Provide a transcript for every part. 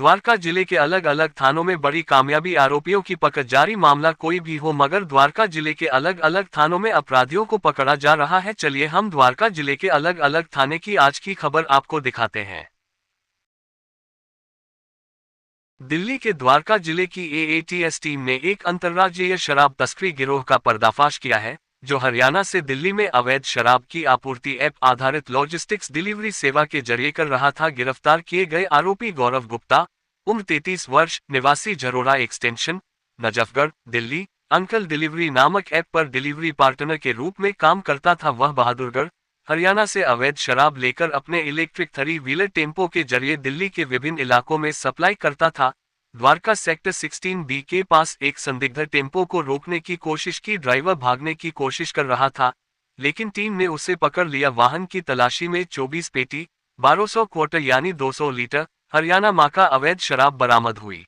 द्वारका जिले के अलग अलग थानों में बड़ी कामयाबी, आरोपियों की पकड़ जारी। मामला कोई भी हो मगर द्वारका जिले के अलग अलग थानों में अपराधियों को पकड़ा जा रहा है। चलिए हम द्वारका जिले के अलग अलग थाने की आज की खबर आपको दिखाते हैं। दिल्ली के द्वारका जिले की एएटीएस टीम ने एक अंतर्राज्यीय शराब तस्करी गिरोह का पर्दाफाश किया है, जो हरियाणा से दिल्ली में अवैध शराब की आपूर्ति ऐप आधारित लॉजिस्टिक्स डिलीवरी सेवा के जरिए कर रहा था। गिरफ्तार किए गए आरोपी गौरव गुप्ता, उम्र 33 वर्ष, निवासी Jharoda extension, Najafgarh, Delhi, uncle delivery नामक ऐप पर डिलीवरी पार्टनर के रूप में काम करता था। वह बहादुरगढ़, हरियाणा से अवैध शराब लेकर अपने इलेक्ट्रिक 3 व्हीलर टेम्पो के जरिए दिल्ली के विभिन्न इलाकों में सप्लाई करता था। द्वारका सेक्टर 16B के पास एक संदिग्ध टेम्पो को रोकने की कोशिश की। ड्राइवर भागने की कोशिश कर रहा था, लेकिन टीम ने उसे पकड़ लिया। वाहन की तलाशी में 24 पेटी 1200 क्वार्टर यानी 200 लीटर हरियाणा माका अवैध शराब बरामद हुई।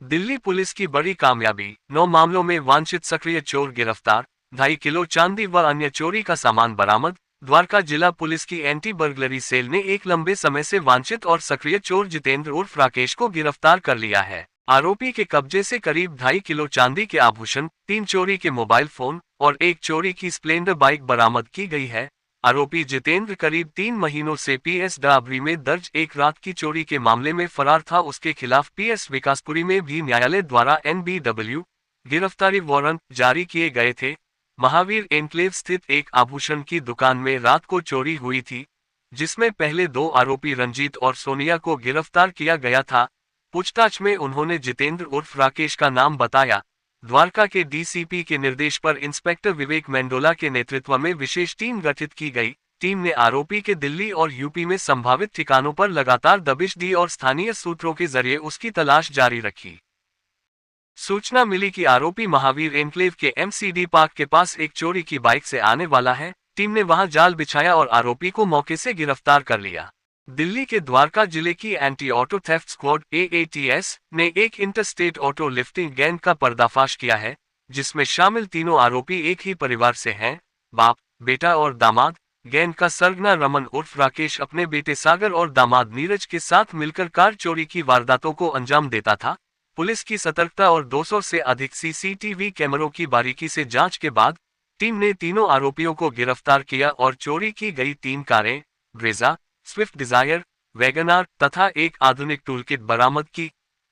दिल्ली पुलिस की बड़ी कामयाबी, 9 मामलों में वांछित सक्रिय चोर गिरफ्तार, 2.5 किलो चांदी व अन्य चोरी का सामान बरामद। द्वारका जिला पुलिस की एंटी बर्गलरी सेल ने एक लंबे समय से वांछित और सक्रिय चोर जितेंद्र उर्फ राकेश को गिरफ्तार कर लिया है। आरोपी के कब्जे से करीब 2.5 किलो चांदी के आभूषण, 3 चोरी के मोबाइल फोन और 1 चोरी की स्प्लेंडर बाइक बरामद की गई है। आरोपी जितेंद्र करीब 3 महीनों से पीएस डाबरी में दर्ज एक रात की चोरी के मामले में फरार था। उसके खिलाफ पीएस विकासपुरी में भी न्यायालय द्वारा NBW गिरफ्तारी वारंट जारी किए गए थे। महावीर एन्क्लेव स्थित एक आभूषण की दुकान में रात को चोरी हुई थी, जिसमें पहले 2 आरोपी रंजीत और सोनिया को गिरफ्तार किया गया था। पूछताछ में उन्होंने जितेंद्र उर्फ राकेश का नाम बताया। द्वारका के डीसीपी के निर्देश पर इंस्पेक्टर विवेक मेंडोला के नेतृत्व में विशेष टीम गठित की गई। टीम ने आरोपी के दिल्ली और यूपी में संभावित ठिकानों पर लगातार दबिश दी और स्थानीय सूत्रों के जरिए उसकी तलाश जारी रखी। सूचना मिली कि आरोपी महावीर एन्क्लेव के MCD पार्क के पास एक चोरी की बाइक से आने वाला है। टीम ने वहां जाल बिछाया और आरोपी को मौके से गिरफ्तार कर लिया। दिल्ली के द्वारका जिले की anti auto theft squad AATS ने एक इंटरस्टेट ऑटो लिफ्टिंग गैंग का पर्दाफाश किया है, जिसमें शामिल तीनों आरोपी एक ही परिवार से हैं, बाप, बेटा और दामाद। गैंग का सरगना रमन उर्फ राकेश अपने बेटे सागर और दामाद नीरज के साथ मिलकर कार चोरी की वारदातों को अंजाम देता था। पुलिस की सतर्कता और 200 से अधिक CCTV कैमरों की बारीकी से जांच के बाद टीम ने तीनों आरोपियों को गिरफ्तार किया और चोरी की गई 3 कारें, ब्रेजा, स्विफ्ट डिजायर, वैगनार तथा एक आधुनिक टूलकिट बरामद की।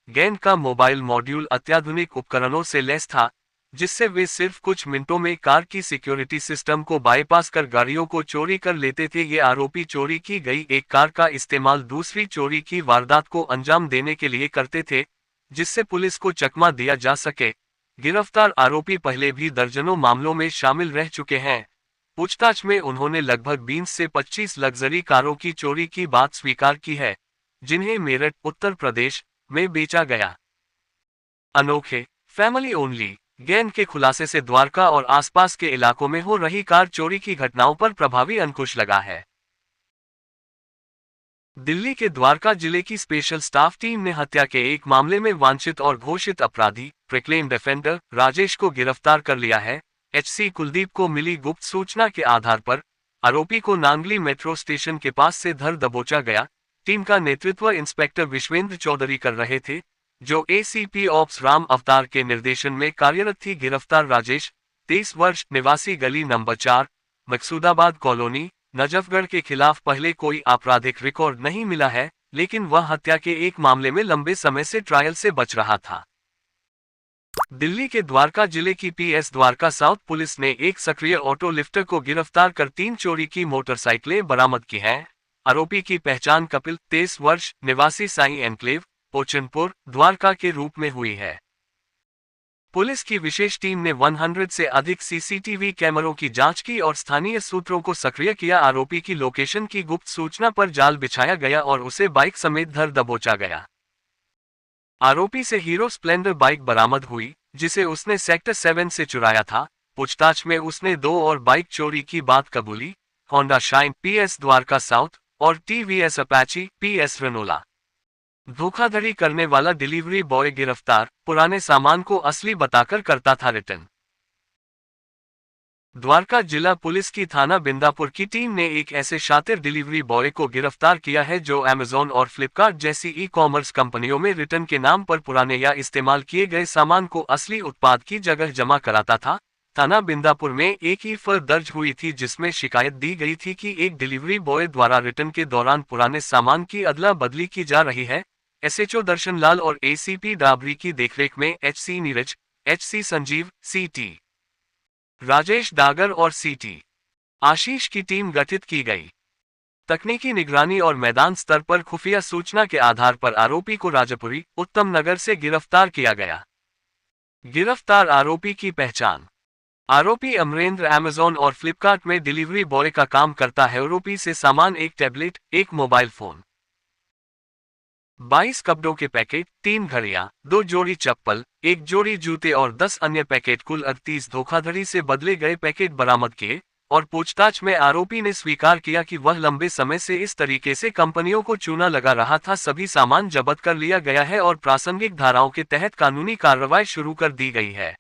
गैंग का मोबाइल मॉड्यूल अत्याधुनिक उपकरणों से लैस था, जिससे वे सिर्फ कुछ मिनटों में कार की सिक्योरिटी सिस्टम को बाईपास कर गाड़ियों को चोरी कर लेते थे। ये आरोपी चोरी की गई एक कार का इस्तेमाल दूसरी चोरी की वारदात को अंजाम देने के लिए करते थे, जिससे पुलिस को चकमा दिया जा सके। गिरफ्तार आरोपी पहले भी दर्जनों मामलों में शामिल रह चुके हैं। पूछताछ में उन्होंने लगभग 20 से 25 लग्जरी कारों की चोरी की बात स्वीकार की है, जिन्हें मेरठ, उत्तर प्रदेश में बेचा गया। अनोखे, फैमिली ओनली गैंग के खुलासे से द्वारका और आसपास के इलाकों में हो रही कार चोरी की घटनाओं पर प्रभावी अंकुश लगा है। दिल्ली के द्वारका जिले की स्पेशल स्टाफ टीम ने हत्या के एक मामले में वांछित और घोषित अपराधी प्रिक्लेम्ड डिफेंडर राजेश को गिरफ्तार कर लिया है। HC कुलदीप को मिली गुप्त सूचना के आधार पर आरोपी को नांगली मेट्रो स्टेशन के पास से धर दबोचा गया। टीम का नेतृत्व इंस्पेक्टर विश्वेंद्र चौधरी कर रहे थे, जो ACP ऑप्स राम अवतार के निर्देशन में कार्यरत थी। गिरफ्तार राजेश 23 वर्ष, निवासी गली नंबर 4, मकसूदाबाद कॉलोनी, नजफगढ़ के खिलाफ पहले कोई आपराधिक रिकॉर्ड नहीं मिला है, लेकिन वह हत्या के एक मामले में लंबे समय से ट्रायल से बच रहा था। दिल्ली के द्वारका जिले की PS द्वारका साउथ पुलिस ने एक सक्रिय ऑटो लिफ्टर को गिरफ्तार कर 3 चोरी की मोटरसाइकिलें बरामद की हैं। आरोपी की पहचान कपिल, 23 वर्ष, निवासी साई एन्क्लेव, पोचनपुर, द्वारका के रूप में हुई है। पुलिस की विशेष टीम ने 100 से अधिक CCTV कैमरों की जांच की और स्थानीय सूत्रों को सक्रिय किया। आरोपी की लोकेशन की गुप्त सूचना पर जाल बिछाया गया और उसे बाइक समेत धर दबोचा गया। आरोपी से हीरो स्प्लेंडर बाइक बरामद हुई, जिसे उसने सेक्टर 7 से चुराया था। पूछताछ में उसने 2 और बाइक चोरी की बात कबूली, Honda Shine PS Dwarka south और TVS अपाची PS रनोला। धोखाधड़ी करने वाला डिलीवरी बॉय गिरफ्तार, पुराने सामान को असली बताकर करता था रिटर्न। द्वारका जिला पुलिस की थाना बिंदापुर की टीम ने एक ऐसे शातिर डिलीवरी बॉय को गिरफ्तार किया है जो अमेज़न और फ्लिपकार्ट जैसी ई-कॉमर्स कंपनियों में रिटर्न के नाम पर पुराने या इस्तेमाल किए गए सामान को असली उत्पाद की जगह जमा कराता था। थाना बिंदापुर में एक ई-फर दर्ज हुई थी जिसमें शिकायत दी गई थी कि एक डिलीवरी बॉय द्वारा रिटर्न के दौरान पुराने सामान की अदला बदली की जा रही है। एसएचओ दर्शन लाल और एसीपी डाबरी की देखरेख में एचसी नीरज, एचसी संजीव, सीटी राजेश डागर और सीटी आशीष की टीम गठित की गई। तकनीकी निगरानी और मैदान स्तर पर खुफिया सूचना के आधार पर आरोपी को राजापुरी, उत्तम नगर से गिरफ्तार किया गया। गिरफ्तार आरोपी की पहचान। आरोपी अमरेंद्र अमेज़न और फ्लिपकार्ट में डिलीवरी बॉय का काम करता है। आरोपी से सामान एक टैबलेट, एक मोबाइल फोन, 22 कपड़ों के पैकेट, 3 घड़ियां, 2 जोड़ी चप्पल, 1 जोड़ी जूते और 10 अन्य पैकेट कुल 38 धोखाधड़ी से बदले गए पैकेट बरामद किए और पूछताछ में आरोपी ने स्वीकार किया कि वह लंबे समय से इस तरीके से कंपनियों को चूना लगा रहा था। सभी सामान जब्त कर लिया गया है और प्रासंगिक धाराओं के तहत कानूनी कार्रवाई शुरू कर दी गई है।